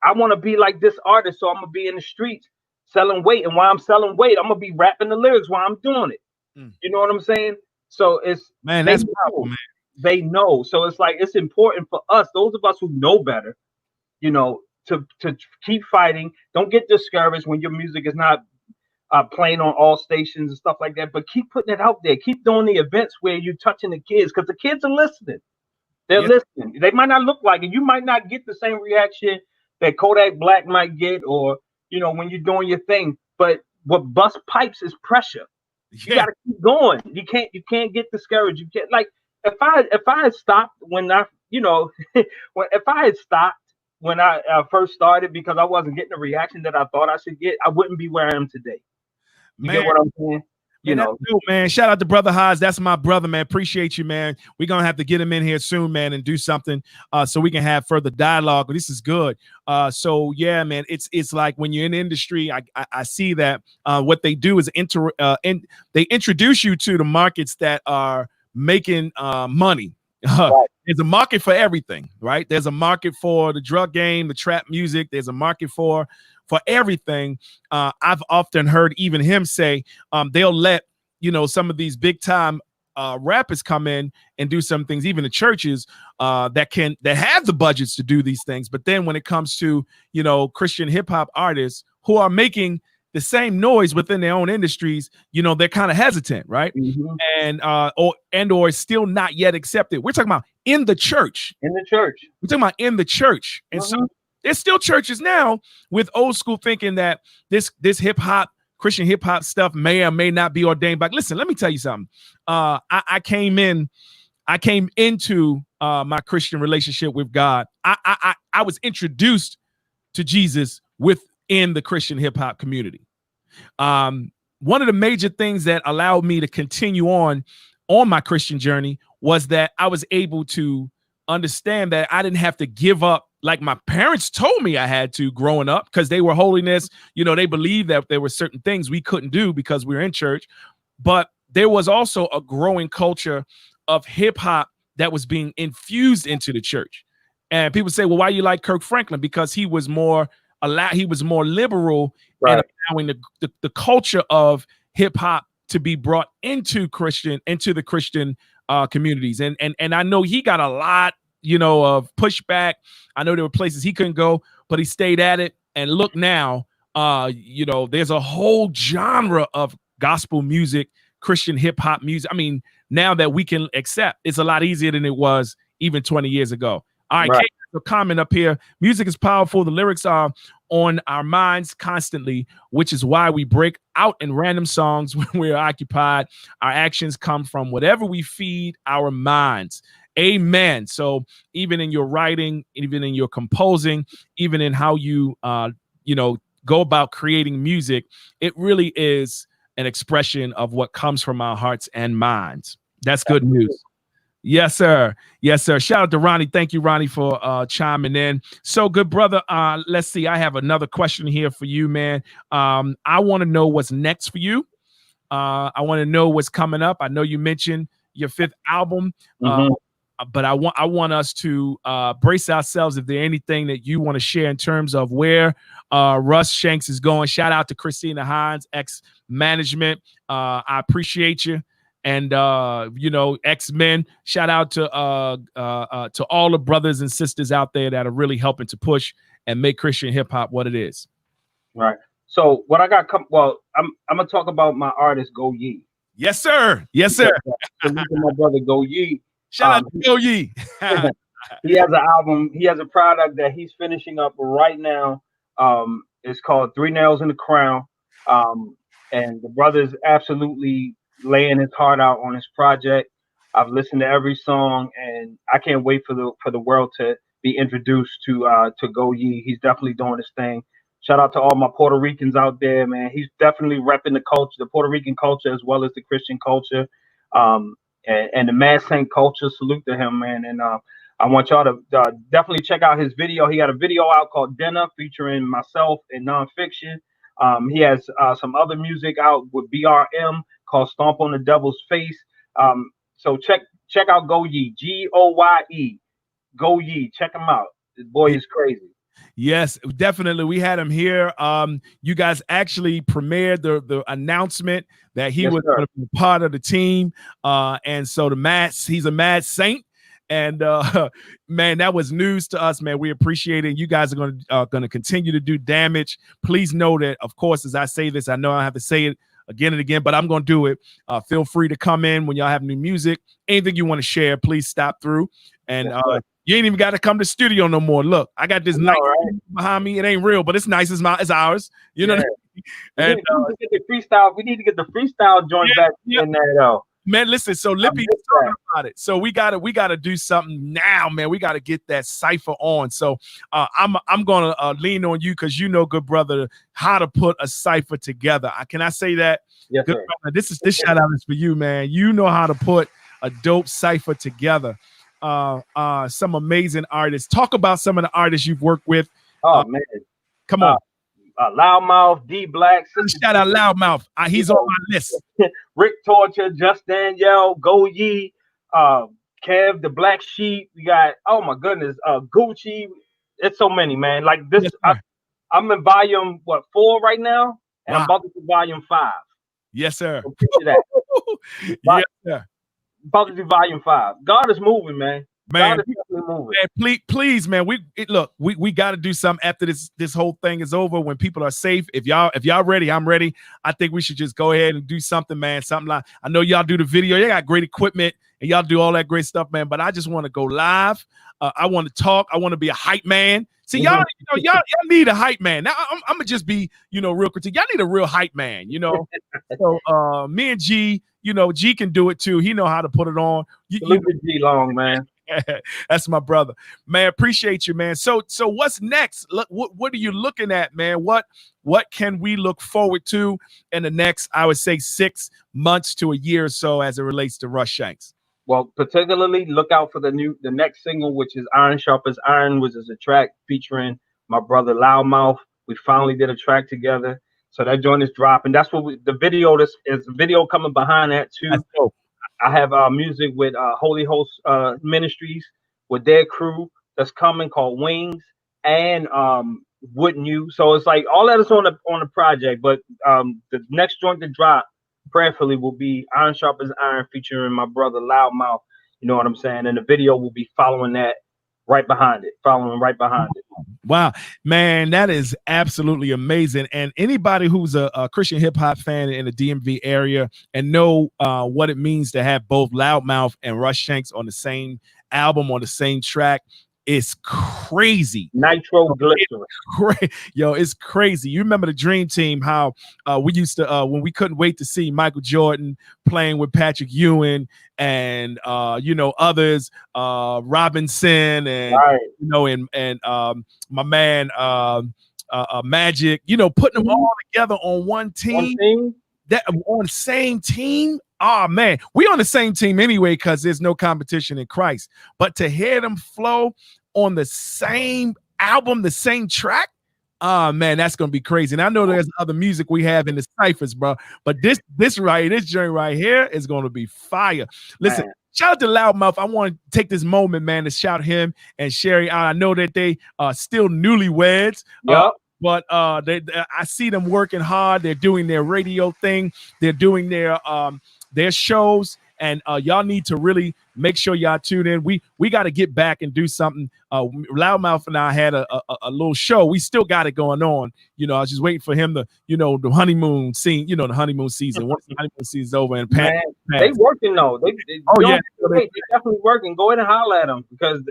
I want to be like this artist, so I'm gonna be in the streets selling weight, and while I'm selling weight, I'm gonna be rapping the lyrics while I'm doing it. Mm. You know what I'm saying? So it's Man, they that's powerful, know, man. they know. So it's like it's important for us, those of us who know better, you know, to keep fighting. Don't get discouraged when your music is not playing on all stations and stuff like that. But keep putting it out there. Keep doing the events where you're touching the kids, because the kids are listening. They're Yeah. listening. They might not look like it. You might not get the same reaction that Kodak Black might get, or when you're doing your thing. But what bust pipes is pressure. You Yeah. got to keep going. You can't get discouraged. You can't, like, if I had stopped when I if I had stopped when I first started because I wasn't getting the reaction that I thought I should get, I wouldn't be where I am today. You Man, get what I'm saying? man, that's dope, man. Shout out to Brother Haas. That's my brother, man. Appreciate you, man. We're gonna have to get him in here soon, man, and do something so we can have further dialogue. This is good. So yeah, man, it's like when you're in the industry, I see that what they do is they introduce you to the markets that are making money. Right. There's a market for everything, right? There's a market for the drug game, the trap music. There's a market for everything. I've often heard even him say they'll let some of these big time rappers come in and do some things, even the churches that have the budgets to do these things. But then when it comes to Christian hip hop artists who are making the same noise within their own industries, they're kind of hesitant, right? Mm-hmm. Or it's still not yet accepted. We're talking about in the church. In the church. We're talking about in the church. And so there's still churches now with old school thinking that this hip hop, Christian hip hop stuff may or may not be ordained by. Listen, let me tell you something. I came into my Christian relationship with God. I was introduced to Jesus within the Christian hip hop community. One of the major things that allowed me to continue on my Christian journey was that I was able to understand that I didn't have to give up like my parents told me I had to growing up, because they were holiness. They believed that there were certain things we couldn't do because we were in church. But there was also a growing culture of hip hop that was being infused into the church. And people say, well, why you like Kirk Franklin? Because he was more liberal, right, and allowing the culture of hip hop to be brought into the Christian communities. And I know he got a lot, of pushback. I know there were places he couldn't go, but he stayed at it. And look now, there's a whole genre of gospel music, Christian hip hop music. I mean, now that we can accept, it's a lot easier than it was even 20 years ago. All right, Kate, a comment up here. Music is powerful. The lyrics are on our minds constantly, which is why we break out in random songs when we're occupied. Our actions come from whatever we feed our minds. Amen. So even in your writing, even in your composing, even in how you, go about creating music, it really is an expression of what comes from our hearts and minds. That's good news. Yes, sir. Yes, sir. Shout out to Ronnie. Thank you, Ronnie, for chiming in. So, good brother. Let's see. I have another question here for you, man. I want to know what's next for you. I want to know what's coming up. I know you mentioned your 5th album, but I want us to brace ourselves if there's anything that you want to share in terms of where Russ Shanks is going. Shout out to Christina Hines, ex-management. I appreciate you. And X-Men. Shout out to all the brothers and sisters out there that are really helping to push and make Christian hip hop what it is. Right. So what I got I'm gonna talk about my artist Go Ye. Yes, sir. Yes, sir. My brother Go Ye. Shout out to Go Ye. He has an album. He has a product that he's finishing up right now. It's called 3 Nails in the Crown. And the brother's absolutely laying his heart out on his project. I've listened to every song, and I can't wait for the world to be introduced to Go Ye. He's definitely doing his thing. Shout out to all my Puerto Ricans out there, man. He's definitely repping the culture, the Puerto Rican culture, as well as the Christian culture, and the Mad Saint culture. Salute to him, man. And I want y'all to definitely check out his video. He got a video out called Dinner featuring myself and Nonfiction. He has some other music out with BRM called Stomp on the Devil's Face. So check out Go Ye, Goye, Go Ye. Check him out. This boy is crazy. Yes, definitely. We had him here. You guys actually premiered the announcement that he was going to be part of the team. And so he's a Mad Saint. And man, that was news to us, man. We appreciate it. You guys are going to continue to do damage. Please know that, of course, as I say this, I know I have to say it again and again, but I'm going to do it. Feel free to come in when y'all have new music. Anything you want to share, please stop through. And you ain't even got to come to the studio no more. Look, I got this nice behind me. It ain't real, but it's nice. It's ours. You know what I mean? We need to get the freestyle joint back in there. Man, listen, so Lippy is talking about it. So we gotta do something now, man. We gotta get that cipher on. So I'm gonna lean on you because you know, good brother, how to put a cipher together. Can I say that? Yes, good brother, this shout out is for you, man. You know how to put a dope cipher together. Some amazing artists. Talk about some of the artists you've worked with. Oh man, come on. Loudmouth, D Black. Shout out Loudmouth. He's on my list. Rick Torture, Just Danielle, Go Ye, Kev, the Black Sheep. We got, oh my goodness, Gucci. It's so many, man. Like this, yes, I'm in volume 4 right now, and I'm about to do volume 5. Yes, sir. So picture that. Yes, sir. About to do volume 5. God is moving, man. Man, God is moving. Man, please, man. We got to do something after this whole thing is over. When people are safe, if y'all ready, I'm ready. I think we should just go ahead and do something, man. Something like, I know y'all do the video. You got great equipment and y'all do all that great stuff, man. But I just want to go live. I want to talk. I want to be a hype man. See, y'all need a hype man. Now I'm gonna just be, real critique. Y'all need a real hype man, So me and G, G can do it too. He know how to put it on. Salute to G Long, man. That's my brother, man. Appreciate you, man. So what's next? What are you looking at, man? What can we look forward to in the next, I would say, 6 months to a year or so as it relates to Russ Shanks? Well, particularly look out for the next single, which is Iron Sharp as Iron, which is a track featuring my brother Loudmouth. We finally did a track together, so that joint is dropping. That's what the video. This is a video coming behind that too. I have music with Holy Host Ministries with their crew that's coming called Wings and Wouldn't You. So it's like all that is on the project. But the next joint to drop prayerfully will be Iron Sharp as Iron featuring my brother Loudmouth. You know what I'm saying? And the video will be following right behind it. Wow, man, that is absolutely amazing. And anybody who's a Christian hip hop fan in the DMV area and know what it means to have both Loudmouth and Russ Shanks on the same album, on the same track, it's crazy. Nitro glycerin. It's crazy. You remember the Dream Team, how we used to, when we couldn't wait to see Michael Jordan playing with Patrick Ewing and, others, Robinson and, right. and my man, Magic, putting them all together on one team. That on the same team. Oh man, we on the same team anyway because there's no competition in Christ. But to hear them flow on the same album, the same track, man, that's gonna be crazy. And I know there's other music we have in the ciphers, bro. But this joint right here is gonna be fire. Listen. Man. Shout out to Loudmouth. I want to take this moment, man, to shout him and Sherry out. I know that they are still newlyweds. Yep. But I see them working hard. They're doing their radio thing. They're doing their shows. And y'all need to really make sure y'all tune in. We got to get back and do something. Loudmouth and I had a little show. We still got it going on. I was just waiting for him to, the honeymoon scene, the honeymoon season. Once the honeymoon season's over and they working though. They definitely working. Go ahead and holler at them because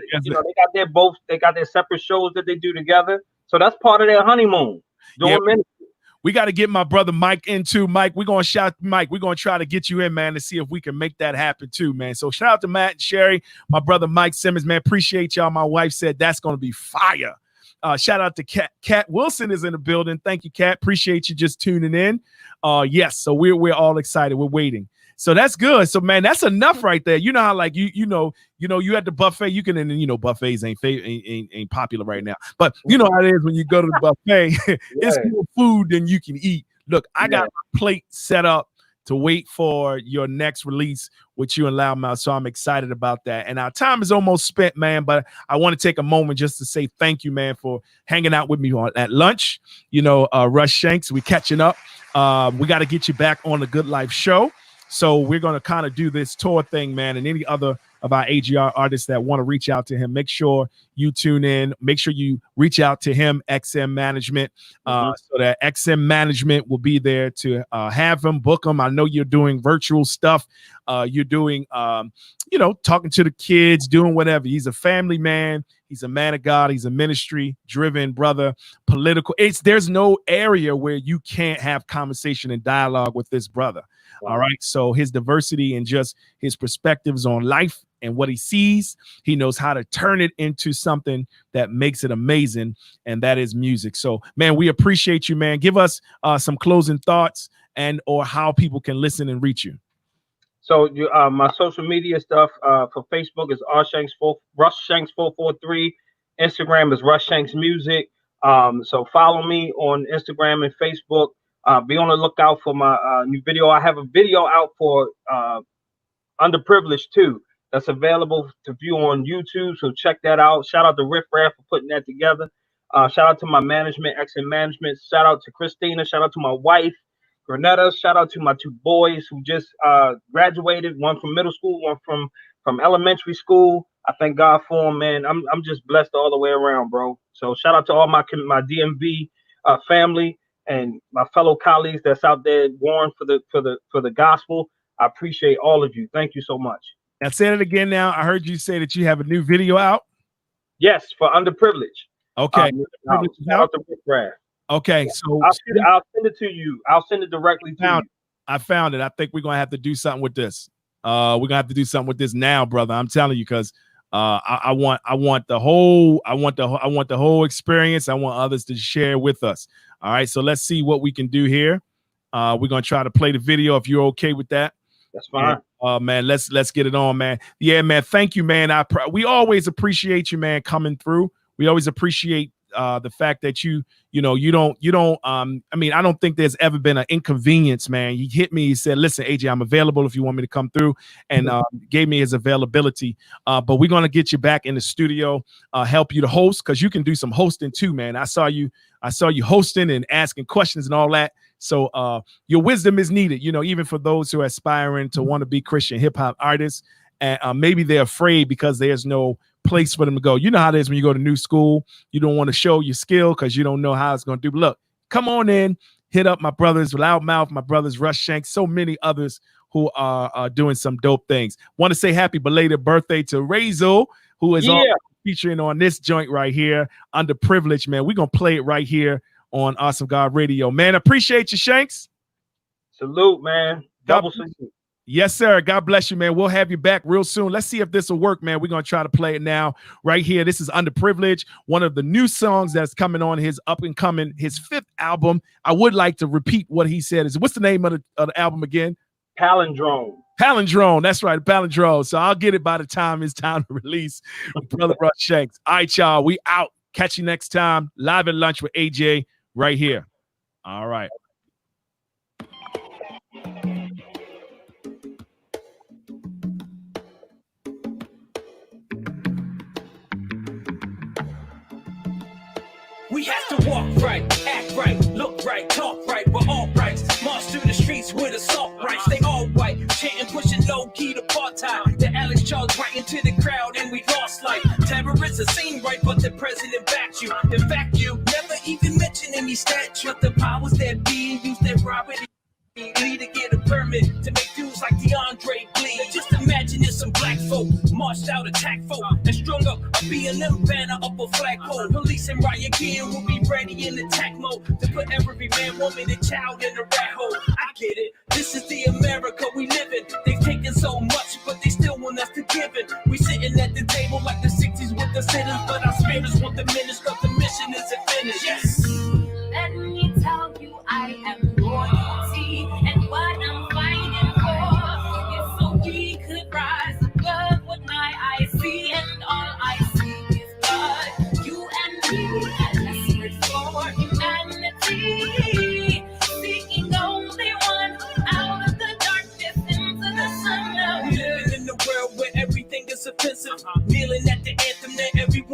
they got their separate shows that they do together. So that's part of their honeymoon. We got to get my brother Mike into Mike. We're going to shout Mike. We're going to try to get you in, man, to see if we can make that happen too, man. So shout out to Matt and Sherry, my brother Mike Simmons, man. Appreciate y'all. My wife said that's going to be fire. Shout out to Cat Wilson is in the building. Thank you, Cat. Appreciate you just tuning in. Yes, so we're all excited. We're waiting. So that's good. So man, that's enough right there. You know how like you know you at the buffet, you can, and buffets ain't popular right now. But you know how it is when you go to the buffet, it's more food than you can eat. Look, I got my plate set up to wait for your next release with you and Loudmouth. So I'm excited about that. And our time is almost spent, man. But I want to take a moment just to say thank you, man, for hanging out with me at lunch. Russ Shanks, we catching up. We got to get you back on the Good Life show. So we're going to kind of do this tour thing, man. And any other of our AGR artists that want to reach out to him, make sure you tune in. Make sure you reach out to him, XM Management, so that XM Management will be there to have him, book him. I know you're doing virtual stuff. You're doing, talking to the kids, doing whatever. He's a family man. He's a man of God. He's a ministry-driven brother, political. There's no area where you can't have conversation and dialogue with this brother. All right. So his diversity and just his perspectives on life and what he sees, he knows how to turn it into something that makes it amazing. And that is music. So, man, we appreciate you, man. Give us some closing thoughts or how people can listen and reach you. So my social media stuff for Facebook is Russ Shanks 443. Instagram is Russ Shanks Music. So follow me on Instagram and Facebook. Be on the lookout for my new video. I have a video out for Underprivileged too. That's available to view on YouTube. So check that out. Shout out to Riff Raff for putting that together. Shout out to my management, XM Management. Shout out to Christina. Shout out to my wife, Granetta. Shout out to my two boys who just graduated. One from middle school, one from elementary school. I thank God for them, man. I'm just blessed all the way around, bro. So shout out to all my DMV family and my fellow colleagues that's out there warring for the gospel. I appreciate all of you. Thank you so much. Now say it again. Now I heard you say that you have a new video out. Yes, for Underprivileged. Okay. Shout out to Rick Brad. Okay, so I'll send it to you. I'll send it directly to you. I found it. I think we're gonna have to do something with this. We're gonna have to do something with this now, brother. I'm telling you, because I want the whole experience. I want others to share with us. All right, so let's see what we can do here. We're gonna try to play the video if you're okay with that. That's fine. Man, let's get it on, man. Yeah, man. Thank you, man. We always appreciate you, man, coming through. We always appreciate the fact that you don't. I mean, I don't think there's ever been an inconvenience, man. He hit me. He said, "Listen, AJ, I'm available if you want me to come through," and gave me his availability. But we're gonna get you back in the studio, help you to host, because you can do some hosting too, man. I saw you hosting and asking questions and all that. So your wisdom is needed, even for those who are aspiring to want to be Christian hip hop artists. And maybe they're afraid because there's no place for them to go. You know how it is when you go to new school. You don't want to show your skill because you don't know how it's going to do. But look, come on in, hit up my brothers Loudmouth, my brothers Russ Shanks, so many others who are doing some dope things. Want to say happy belated birthday to Razel, who is featuring on this joint right here, Underprivileged, man. We're going to play it right here on Awesome God Radio. Man, appreciate you, Shanks. Salute, man. Double salute. Yes, sir. God bless you, man. We'll have you back real soon. Let's see if this will work, man. We're going to try to play it now right here. This is Underprivileged, one of the new songs that's coming on his his 5th album. I would like to repeat what he said. What's the name of the album again? Palindrome. Palindrome. That's right. Palindrome. So I'll get it by the time it's time to release with Brother Russ Shanks. All right, y'all. We out. Catch you next time. Live at lunch with AJ right here. All right. We have to walk right, act right, look right, talk right, we're all right. March through the streets with assault rights. They all white, chanting, pushing low key to apartheid. The Alex Charles right into the crowd and we lost life. Terrorists are seen right, but the president backed you. In fact, you never even mention any statue. But the powers that be use their robbery to get a permit to make dudes like DeAndre bleed. Just imagine if some black folk marched out, attack folk, and strung up a B&M banner up a flagpole. Police and riot gear will be ready in attack mode to put every man, woman, and child in a rat hole. I get it. This is the America we live in. They've taken so much, but they still want us to give it. We sitting at the table like the 60s with the sitters, but our spirits want the minister. The mission is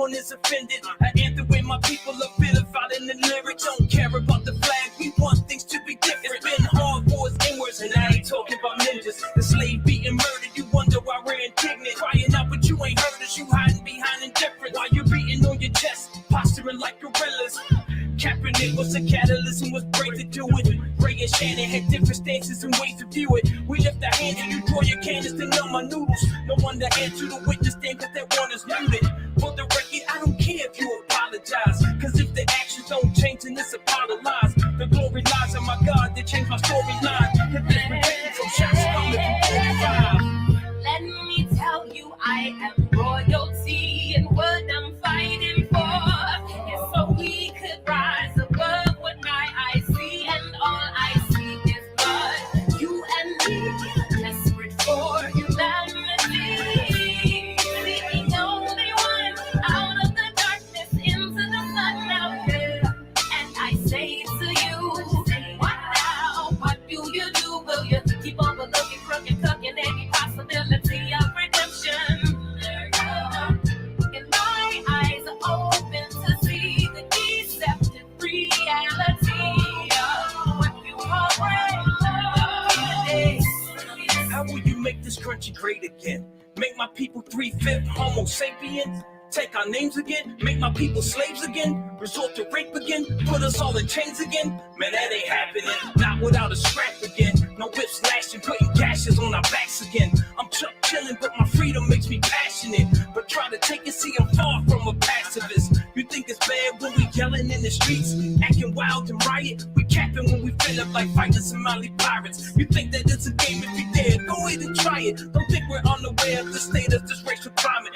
one is offended. An anthem where my people are vilified in the lyrics. Don't care about the flag, we want things to be different. It's been hard for us inwards, and I ain't talking about ninjas. The slave beating murdered, you wonder why we're indignant. Crying out, but you ain't heard us, you hiding behind indifference. While you're beating on your chest, posturing like gorillas. Kaepernick was a catalyst and was brave to do it. Ray and Shannon had different stances and ways to view it. We lift our hands and you draw your cannons to numb my noodles. No one to answer the witness stand cause that one is muted. For the record, I don't care if you apologize. Cause if the actions don't change, then it's a pile of lies. The glory lies in my God, they changed my storyline. Hit this redemption from shots coming from 45. Let me tell you, I am royalty and what I'm fighting for is so we could rise above what my eyes see, and all I see is blood. You and me, desperate for humanity, seeking only one out of the darkness into the sun out there. And I say to you, what now? What do? Will you keep on looking, crooking, cooking any possibility of redemption? And my eyes are open to see the deceptive reality of what you already. How will you make this country great again? Make my people 3/5 Homo sapiens? Take our names again? Make my people slaves again? Resort to rape again? Put us all in chains again? Man, that ain't happening. Not without a scrap again. No whips lashing, putting gashes on our backs again. I'm Chuck chilling, but my freedom makes me passionate. But try to take it, see I'm far from a pacifist. You think it's bad when we yelling in the streets, acting wild and riot? We capping when we fill up like fighting Somali pirates. You think that it's a game if you dare? Go ahead and try it. Don't think we're unaware of the state of this racial climate.